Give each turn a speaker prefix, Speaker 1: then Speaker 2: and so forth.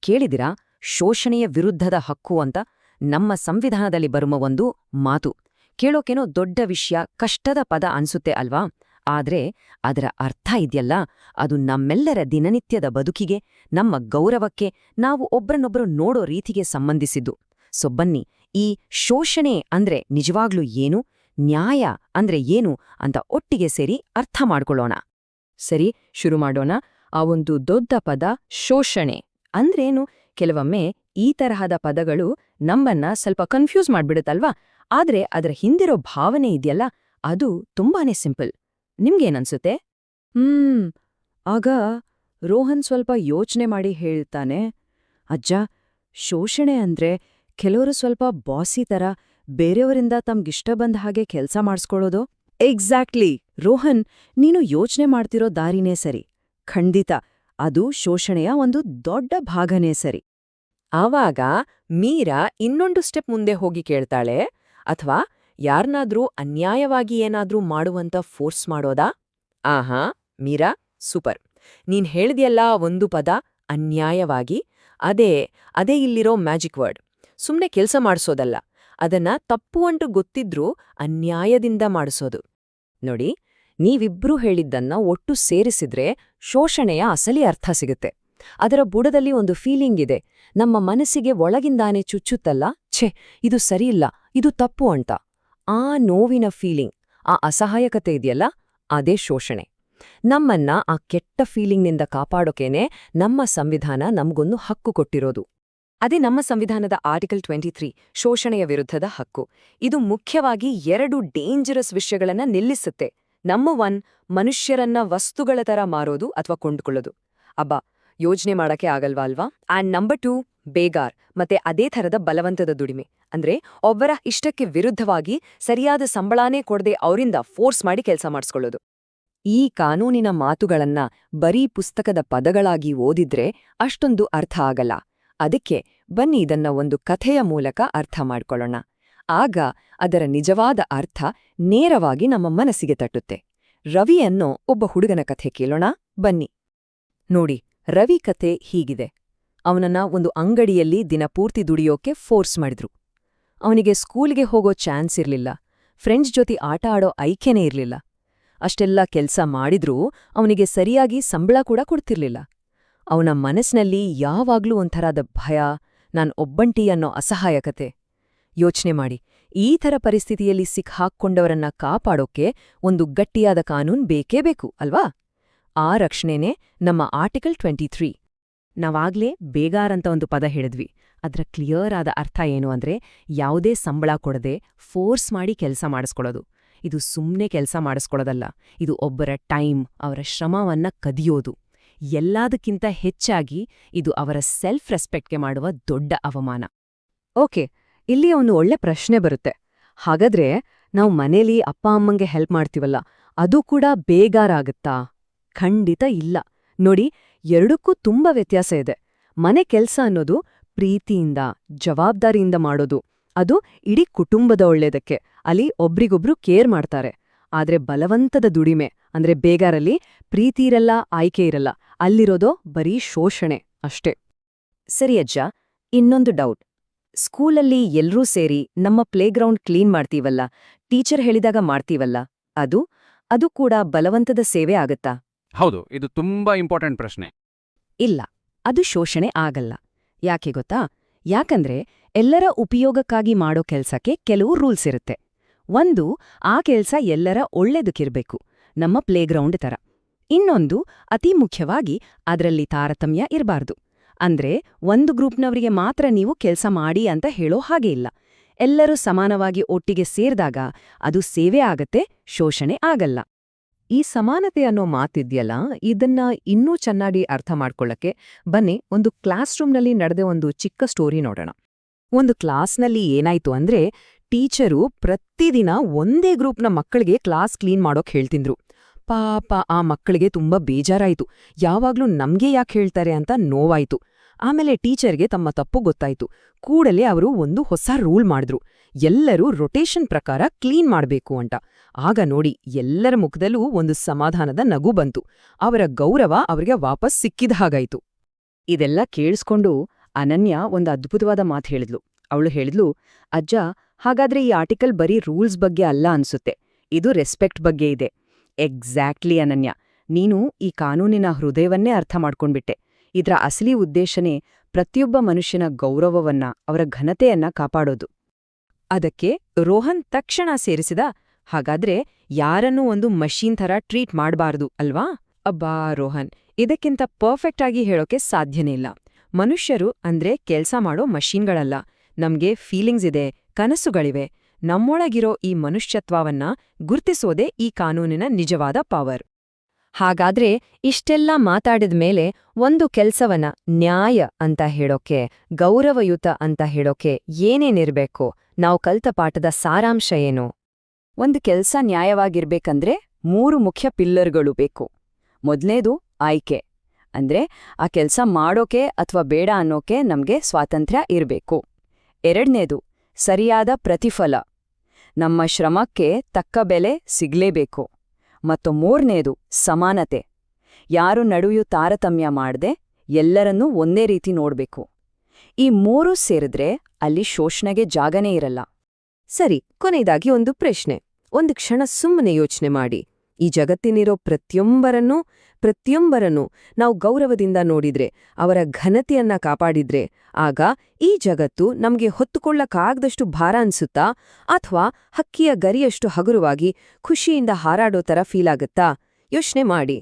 Speaker 1: ಕೇಳಿದಿರಾ ಶೋಷಣೆಯ ವಿರುದ್ಧದ ಹಕ್ಕು ಅಂತ ನಮ್ಮ ಸಂವಿಧಾನದಲ್ಲಿ ಬರುವ ಒಂದು ಮಾತು. ಕೇಳೋಕೇನೋ ದೊಡ್ಡ ವಿಷಯ, ಕಷ್ಟದ ಪದ ಅನ್ಸುತ್ತೆ ಅಲ್ವಾ? ಆದ್ರೆ ಅದರ ಅರ್ಥ ಇದೆಯಲ್ಲ, ಅದು ನಮ್ಮೆಲ್ಲರ ದಿನನಿತ್ಯದ ಬದುಕಿಗೆ, ನಮ್ಮ ಗೌರವಕ್ಕೆ, ನಾವು ಒಬ್ರನ್ನೊಬ್ರು ನೋಡೋ ರೀತಿಗೆ ಸಂಬಂಧಿಸಿದ್ದು. ಸೊ ಬನ್ನಿ, ಈ ಶೋಷಣೆ ಅಂದ್ರೆ ನಿಜವಾಗ್ಲೂ ಏನು, ನ್ಯಾಯ ಅಂದ್ರೆ ಏನು ಅಂತ ಒಟ್ಟಿಗೆ ಸೇರಿ ಅರ್ಥ ಮಾಡ್ಕೊಳ್ಳೋಣ. ಸರಿ, ಶುರು ಮಾಡೋಣ. ಆ ಒಂದು ದೊಡ್ಡ ಪದ ಶೋಷಣೆ ಅಂದ್ರೇನು? ಕೆಲವೊಮ್ಮೆ ಈ ತರಹದ ಪದಗಳು ನಮ್ಮನ್ನ ಸ್ವಲ್ಪ ಕನ್ಫ್ಯೂಸ್ ಮಾಡ್ಬಿಡುತ್ತಲ್ವಾ? ಆದ್ರೆ ಅದರ ಹಿಂದಿರೋ ಭಾವನೆ ಇದೆಯಲ್ಲ, ಅದು ತುಂಬಾನೇ ಸಿಂಪಲ್. ನಿಮ್ಗೇನನ್ಸುತ್ತೆ? ಆಗ ರೋಹನ್ ಸ್ವಲ್ಪ ಯೋಚನೆ ಮಾಡಿ ಹೇಳ್ತಾನೆ, ಅಜ್ಜ, ಶೋಷಣೆ ಅಂದ್ರೆ ಕೆಲವರು ಸ್ವಲ್ಪ ಬಾಸಿ ತರ ಬೇರೆಯವರಿಂದ ತಮ್ಗಿಷ್ಟ ಬಂದ ಹಾಗೆ ಕೆಲ್ಸ ಮಾಡಿಸ್ಕೊಳ್ಳೋದು. ಎಕ್ಸಾಕ್ಟ್ಲಿ ರೋಹನ್, ನೀನು ಯೋಚನೆ ಮಾಡ್ತಿರೋ ದಾರಿನೇ ಸರಿ. ಖಂಡಿತ ಅದು ಶೋಷಣೆಯ ಒಂದು ದೊಡ್ಡ ಭಾಗನೇ ಸರಿ. ಆವಾಗ ಮೀರಾ ಇನ್ನೊಂದು ಸ್ಟೆಪ್ ಮುಂದೆ ಹೋಗಿ ಕೇಳ್ತಾಳೆ, ಅಥವಾ ಯಾರನ್ನಾದ್ರೂ ಅನ್ಯಾಯವಾಗಿ ಏನಾದ್ರೂ ಮಾಡುವಂತ ಫೋರ್ಸ್ ಮಾಡೋದಾ? ಆಹಾ ಮೀರಾ, ಸೂಪರ್. ನೀನ್ ಹೇಳಿದ್ಯಲ್ಲ ಒಂದು ಪದ, ಅನ್ಯಾಯವಾಗಿ. ಅದೇ ಇಲ್ಲಿರೋ ಮ್ಯಾಜಿಕ್ ವರ್ಡ್. ಸುಮ್ನೆ ಕೆಲ್ಸ ಮಾಡಿಸೋದಲ್ಲ, ಅದನ್ನ ತಪ್ಪು ಅಂಟು ಗೊತ್ತಿದ್ರೂ ಅನ್ಯಾಯದಿಂದ ಮಾಡಿಸೋದು. ನೋಡಿ, ನೀವಿಬ್ರೂ ಹೇಳಿದ್ದನ್ನ ಒಟ್ಟು ಸೇರಿಸಿದ್ರೆ ಶೋಷಣೆಯ ಅಸಲಿ ಅರ್ಥ ಸಿಗುತ್ತೆ. ಅದರ ಬುಡದಲ್ಲಿ ಒಂದು ಫೀಲಿಂಗ್ ಇದೆ, ನಮ್ಮ ಮನಸ್ಸಿಗೆ ಒಳಗಿಂದಾನೆ ಚುಚ್ಚುತ್ತಲ್ಲ, ಛೆ ಇದು ಸರಿಯಿಲ್ಲ, ಇದು ತಪ್ಪು ಅಂತ. ಆ ನೋವಿನ ಫೀಲಿಂಗ್, ಆ ಅಸಹಾಯಕತೆ ಇದೆಯಲ್ಲ, ಅದೇ ಶೋಷಣೆ. ನಮ್ಮನ್ನ ಆ ಕೆಟ್ಟ ಫೀಲಿಂಗ್ನಿಂದ ಕಾಪಾಡೋಕೇನೆ ನಮ್ಮ ಸಂವಿಧಾನ ನಮ್ಗೊಂದು ಹಕ್ಕು ಕೊಟ್ಟಿರೋದು. ಅದೇ ನಮ್ಮ ಸಂವಿಧಾನದ ಆರ್ಟಿಕಲ್ 23, ಶೋಷಣೆಯ ವಿರುದ್ಧದ ಹಕ್ಕು. ಇದು ಮುಖ್ಯವಾಗಿ 2 ಡೇಂಜರಸ್ ವಿಷಯಗಳನ್ನ ನಿಲ್ಲಿಸುತ್ತೆ. ನಂಬರ್ 1, ಮನುಷ್ಯರನ್ನ ವಸ್ತುಗಳ ತರ ಮಾರೋದು ಅಥವಾ ಕೊಂಡುಕೊಳ್ಳೋದು. ಅಬ್ಬಾ, ಯೋಚನೆ ಮಾಡಕ್ಕೆ ಆಗಲ್ವಾ ಅಲ್ವಾ? ಆ್ಯಂಡ್ ನಂಬರ್ 2, ಬೇಗಾರ್, ಮತ್ತೆ ಅದೇ ಥರದ ಬಲವಂತದ ದುಡಿಮೆ. ಅಂದ್ರೆ ಒಬ್ಬರ ಇಷ್ಟಕ್ಕೆ ವಿರುದ್ಧವಾಗಿ ಸರಿಯಾದ ಸಂಬಳನೇ ಕೊಡದೆ ಅವರಿಂದ ಫೋರ್ಸ್ ಮಾಡಿ ಕೆಲಸ ಮಾಡಿಸ್ಕೊಳ್ಳೋದು. ಈ ಕಾನೂನಿನ ಮಾತುಗಳನ್ನ ಬರೀ ಪುಸ್ತಕದ ಪದಗಳಾಗಿ ಓದಿದ್ರೆ ಅಷ್ಟೊಂದು ಅರ್ಥ ಆಗಲ್ಲ. ಅದಕ್ಕೆ ಬನ್ನಿ ಇದನ್ನ ಒಂದು ಕಥೆಯ ಮೂಲಕ ಅರ್ಥ ಮಾಡ್ಕೊಳ್ಳೋಣ. ಆಗ ಅದರ ನಿಜವಾದ ಅರ್ಥ ನೇರವಾಗಿ ನಮ್ಮ ಮನಸ್ಸಿಗೆ ತಟ್ಟುತ್ತೆ. ರವಿ ಅನ್ನೋ ಒಬ್ಬ ಹುಡುಗನ ಕಥೆ ಕೇಳೋಣ ಬನ್ನಿ. ನೋಡಿ, ರವಿ ಕಥೆ ಹೀಗಿದೆ. ಅವನನ್ನ ಒಂದು ಅಂಗಡಿಯಲ್ಲಿ ದಿನಪೂರ್ತಿ ದುಡಿಯೋಕೆ ಫೋರ್ಸ್ ಮಾಡಿದ್ರು. ಅವನಿಗೆ ಸ್ಕೂಲ್ಗೆ ಹೋಗೋ ಚಾನ್ಸ್ ಇರ್ಲಿಲ್ಲ, ಫ್ರೆಂಡ್ಸ್ ಜೊತೆ ಆಟ ಆಡೋ ಐಕ್ಯನೇ ಇರ್ಲಿಲ್ಲ. ಅಷ್ಟೆಲ್ಲ ಕೆಲ್ಸ ಮಾಡಿದ್ರೂ ಅವನಿಗೆ ಸರಿಯಾಗಿ ಸಂಬಳ ಕೂಡ ಕೊಡ್ತಿರ್ಲಿಲ್ಲ. ಅವನ ಮನಸ್ಸಿನಲ್ಲಿ ಯಾವಾಗ್ಲೂ ಒಂಥರದ ಭಯ, ನಾನ್ ಒಬ್ಬಂಟಿ ಅನ್ನೋ ಅಸಹಾಯಕತೆ. ಯೋಚ್ನೆ ಮಾಡಿ, ಈ ಥರ ಪರಿಸ್ಥಿತಿಯಲ್ಲಿ ಸಿಕ್ಕಾಕ್ಕೊಂಡವರನ್ನ ಕಾಪಾಡೋಕೆ ಒಂದು ಗಟ್ಟಿಯಾದ ಕಾನೂನು ಬೇಕೇ ಬೇಕು ಅಲ್ವಾ? ಆ ರಕ್ಷಣೆನೇ ನಮ್ಮ ಆರ್ಟಿಕಲ್ 23. ನಾವಾಗ್ಲೇ ಬೇಗಾರ್ ಅಂತ ಒಂದು ಪದ ಹೇಳಿದ್ವಿ. ಅದರ ಕ್ಲಿಯರ್ ಆದ ಅರ್ಥ ಏನು ಅಂದ್ರೆ, ಯಾವುದೇ ಸಂಬಳ ಕೊಡದೆ ಫೋರ್ಸ್ ಮಾಡಿ ಕೆಲಸ ಮಾಡಿಸ್ಕೊಳ್ಳೋದು. ಇದು ಸುಮ್ನೆ ಕೆಲಸ ಮಾಡಿಸ್ಕೊಳ್ಳೋದಲ್ಲ, ಇದು ಒಬ್ಬರ ಟೈಮ್, ಅವರ ಶ್ರಮವನ್ನ ಕದಿಯೋದು. ಎಲ್ಲದಕ್ಕಿಂತ ಹೆಚ್ಚಾಗಿ ಇದು ಅವರ ಸೆಲ್ಫ್ ರೆಸ್ಪೆಕ್ಟ್ಗೆ ಮಾಡುವ ದೊಡ್ಡ ಅವಮಾನ. ಓಕೆ, ಇಲ್ಲಿ ಒಂದು ಒಳ್ಳೆ ಪ್ರಶ್ನೆ ಬರುತ್ತೆ. ಹಾಗಾದ್ರೆ ನಾವು ಮನೇಲಿ ಅಪ್ಪ ಅಮ್ಮಂಗೆ ಹೆಲ್ಪ್ ಮಾಡ್ತೀವಲ್ಲ, ಅದು ಕೂಡ ಬೇಗಾರಾಗುತ್ತಾ? ಖಂಡಿತ ಇಲ್ಲ. ನೋಡಿ, ಎರಡಕ್ಕೂ ತುಂಬಾ ವ್ಯತ್ಯಾಸ ಇದೆ. ಮನೆ ಕೆಲ್ಸ ಅನ್ನೋದು ಪ್ರೀತಿಯಿಂದ, ಜವಾಬ್ದಾರಿಯಿಂದ ಮಾಡೋದು. ಅದು ಇಡೀ ಕುಟುಂಬದ ಒಳ್ಳೇದಕ್ಕೆ, ಅಲ್ಲಿ ಒಬ್ರಿಗೊಬ್ರು ಕೇರ್ ಮಾಡ್ತಾರೆ. ಆದ್ರೆ ಬಲವಂತದ ದುಡಿಮೆ ಅಂದ್ರೆ ಬೇಗಾರಲ್ಲಿ ಪ್ರೀತಿ ಇರಲ್ಲ, ಆಯ್ಕೆ ಇರಲ್ಲ, ಅಲ್ಲಿರೋದೋ ಬರೀ ಶೋಷಣೆ ಅಷ್ಟೇ. ಸರಿ ಅಜ್ಜ, ಇನ್ನೊಂದು ಡೌಟ್. ಸ್ಕೂಲಲ್ಲಿ ಎಲ್ರೂ ಸೇರಿ ನಮ್ಮ ಪ್ಲೇಗ್ರೌಂಡ್ ಕ್ಲೀನ್ ಮಾಡ್ತೀವಲ್ಲ, ಟೀಚರ್ ಹೇಳಿದಾಗ ಮಾಡ್ತೀವಲ್ಲ, ಅದು ಕೂಡ ಬಲವಂತದ ಸೇವೆ ಆಗತ್ತಾ?
Speaker 2: ಹೌದು, ಇದು ತುಂಬಾ ಇಂಪಾರ್ಟೆಂಟ್ ಪ್ರಶ್ನೆ.
Speaker 1: ಇಲ್ಲ, ಅದು ಶೋಷಣೆ ಆಗಲ್ಲ. ಯಾಕೆ ಗೊತ್ತಾ? ಯಾಕಂದ್ರೆ ಎಲ್ಲರ ಉಪಯೋಗಕ್ಕಾಗಿ ಮಾಡೋ ಕೆಲ್ಸಕ್ಕೆ ಕೆಲವು ರೂಲ್ಸ್ ಇರುತ್ತೆ. ಒಂದು, ಆ ಕೆಲ್ಸ ಎಲ್ಲರ ಒಳ್ಳೇದಕ್ಕಿರ್ಬೇಕು, ನಮ್ಮ ಪ್ಲೇಗ್ರೌಂಡ್ ತರ. ಇನ್ನೊಂದು, ಅತಿ ಮುಖ್ಯವಾಗಿ ಅದರಲ್ಲಿ ತಾರತಮ್ಯ ಇರಬಾರ್ದು. ಅಂದ್ರೆ ಒಂದು ಗ್ರೂಪ್ನವರಿಗೆ ಮಾತ್ರ ನೀವು ಕೆಲ್ಸ ಮಾಡಿ ಅಂತ ಹೇಳೋ ಹಾಗೆ ಇಲ್ಲ. ಎಲ್ಲರೂ ಸಮಾನವಾಗಿ ಒಟ್ಟಿಗೆ ಸೇರ್ದಾಗ ಅದು ಸೇವೆ ಆಗತ್ತೆ, ಶೋಷಣೆ ಆಗಲ್ಲ. ಈ ಸಮಾನತೆ ಅನ್ನೋ ಮಾತಿದ್ಯಲ್ಲ, ಇದನ್ನ ಇನ್ನೂ ಚೆನ್ನಾಗಿ ಅರ್ಥ ಮಾಡ್ಕೊಳ್ಳಕ್ಕೆ ಬನ್ನಿ ಒಂದು ಕ್ಲಾಸ್ ರೂಮ್ನಲ್ಲಿ ನಡೆದ ಒಂದು ಚಿಕ್ಕ ಸ್ಟೋರಿ ನೋಡೋಣ. ಒಂದು ಕ್ಲಾಸ್ನಲ್ಲಿ ಏನಾಯ್ತು ಅಂದ್ರೆ, ಟೀಚರು ಪ್ರತಿದಿನ ಒಂದೇ ಗ್ರೂಪ್ನ ಮಕ್ಕಳಿಗೆ ಕ್ಲಾಸ್ ಕ್ಲೀನ್ ಮಾಡೋಕ್ ಹೇಳ್ತಿದ್ರು. ಪಾಪ ಆ ಮಕ್ಕಳಿಗೆ ತುಂಬಾ ಬೇಜಾರಾಯ್ತು. ಯಾವಾಗ್ಲೂ ನಮ್ಗೆ ಯಾಕೆ ಹೇಳ್ತಾರೆ ಅಂತ ನೋವಾಯ್ತು. ಆಮೇಲೆ ಟೀಚರ್ಗೆ ತಮ್ಮ ತಪ್ಪು ಗೊತ್ತಾಯ್ತು. ಕೂಡಲೇ ಅವರು ಒಂದು ಹೊಸ ರೂಲ್ ಮಾಡಿದ್ರು, ಎಲ್ಲರೂ ರೊಟೇಷನ್ ಪ್ರಕಾರ ಕ್ಲೀನ್ ಮಾಡ್ಬೇಕು ಅಂತ. ಆಗ ನೋಡಿ, ಎಲ್ಲರ ಮುಖದಲ್ಲೂ ಒಂದು ಸಮಾಧಾನದ ನಗು ಬಂತು. ಅವರ ಗೌರವ ಅವರಿಗೆ ವಾಪಸ್ ಸಿಕ್ಕಿದ ಹಾಗಾಯ್ತು. ಇದೆಲ್ಲ ಕೇಳಿಸ್ಕೊಂಡು ಅನನ್ಯ ಒಂದು ಅದ್ಭುತವಾದ ಮಾತು ಹೇಳಿದ್ಲು. ಅವಳು ಹೇಳಿದ್ಲು, ಅಜ್ಜ, ಹಾಗಾದ್ರೆ ಈ ಆರ್ಟಿಕಲ್ ಬರೀ ರೂಲ್ಸ್ ಬಗ್ಗೆ ಅಲ್ಲ ಅನ್ಸುತ್ತೆ, ಇದು ರೆಸ್ಪೆಕ್ಟ್ ಬಗ್ಗೆ ಇದೆ. ಎಕ್ಸಾಕ್ಟ್ಲಿ ಅನನ್ಯ, ನೀನು ಈ ಕಾನೂನಿನ ಹೃದಯವನ್ನೇ ಅರ್ಥ ಮಾಡ್ಕೊಂಡ್ಬಿಟ್ಟೆ. ಇದ್ರ ಅಸಲಿ ಉದ್ದೇಶನೇ ಪ್ರತಿಯೊಬ್ಬ ಮನುಷ್ಯನ ಗೌರವವನ್ನ, ಅವರ ಘನತೆಯನ್ನ ಕಾಪಾಡೋದು. ಅದಕ್ಕೆ ರೋಹನ್ ತಕ್ಷಣ ಸೇರಿಸಿದ, ಹಾಗಾದ್ರೆ ಯಾರನ್ನೂ ಒಂದು ಮಷೀನ್ ಥರ ಟ್ರೀಟ್ ಮಾಡಬಾರ್ದು ಅಲ್ವಾ? ಅಬ್ಬಾ ರೋಹನ್, ಇದಕ್ಕಿಂತ ಪರ್ಫೆಕ್ಟ್ ಆಗಿ ಹೇಳೋಕೆ ಸಾಧ್ಯನೇ ಇಲ್ಲ. ಮನುಷ್ಯರು ಅಂದ್ರೆ ಕೆಲ್ಸ ಮಾಡೋ ಮಷೀನ್ಗಳಲ್ಲ. ನಮ್ಗೆ ಫೀಲಿಂಗ್ಸ್ ಇದೆ, ಕನಸುಗಳಿವೆ. ನಮ್ಮೊಳಗಿರೋ ಈ ಮನುಷ್ಯತ್ವವನ್ನ ಗುರ್ತಿಸೋದೇ ಈ ಕಾನೂನಿನ ನಿಜವಾದ ಪವರ್. ಹಾಗಾದ್ರೆ ಇಷ್ಟೆಲ್ಲ ಮಾತಾಡಿದ ಮೇಲೆ ಒಂದು ಕೆಲ್ಸವನ್ನ ನ್ಯಾಯ ಅಂತ ಹೇಳೋಕೆ, ಗೌರವಯುತ ಅಂತ ಹೇಳೋಕೆ ಏನೇನಿರ್ಬೇಕು? ನಾವು ಕಲ್ತ ಪಾಠದ ಸಾರಾಂಶ ಏನು? ಒಂದು ಕೆಲ್ಸ ನ್ಯಾಯವಾಗಿರ್ಬೇಕಂದ್ರೆ 3 ಮುಖ್ಯ ಪಿಲ್ಲರ್ಗಳು ಬೇಕು. ಮೊದಲನೇದು ಆಯ್ಕೆ, ಅಂದ್ರೆ ಆ ಕೆಲ್ಸ ಮಾಡೋಕೆ ಅಥವಾ ಬೇಡ ಅನ್ನೋಕೆ ನಮ್ಗೆ ಸ್ವಾತಂತ್ರ್ಯ ಇರ್ಬೇಕು. ಎರಡನೇದು ಸರಿಯಾದ ಪ್ರತಿಫಲ, ನಮ್ಮ ಶ್ರಮಕ್ಕೆ ತಕ್ಕ ಬೆಲೆ ಸಿಗ್ಲೇಬೇಕು. ಮತ್ತು ಮೂರನೇದು ಸಮಾನತೆ, ಯಾರು ನಡುವೆಯೂ ತಾರತಮ್ಯ ಮಾಡದೆ ಎಲ್ಲರನ್ನೂ ಒಂದೇ ರೀತಿ ನೋಡ್ಬೇಕು. ಈ 3 ಸೇರಿದ್ರೆ ಅಲ್ಲಿ ಶೋಷಣೆಗೆ ಜಾಗನೇ ಇರಲ್ಲ. ಸರಿ, ಕೊನೆಯದಾಗಿ ಒಂದು ಪ್ರಶ್ನೆ. ಒಂದು ಕ್ಷಣ ಸುಮ್ಮನೆ ಯೋಚನೆ ಮಾಡಿ. ಈ ಜಗತ್ತಿನಿರೋ ಪ್ರತಿಯೊಬ್ಬರನ್ನೂ ನಾವು ಗೌರವದಿಂದ ನೋಡಿದ್ರೆ, ಅವರ ಘನತೆಯನ್ನ ಕಾಪಾಡಿದ್ರೆ, ಆಗ ಈ ಜಗತ್ತು ನಮ್ಗೆ ಹೊತ್ತುಕೊಳ್ಳಕ್ಕಾಗದಷ್ಟು ಭಾರ ಅನ್ಸುತ್ತಾ, ಅಥವಾ ಹಕ್ಕಿಯ ಗರಿಯಷ್ಟು ಹಗುರವಾಗಿ ಖುಷಿಯಿಂದ ಹಾರಾಡೋ ಥರ ಫೀಲಾಗತ್ತಾ? ಯೋಚನೆ ಮಾಡಿ.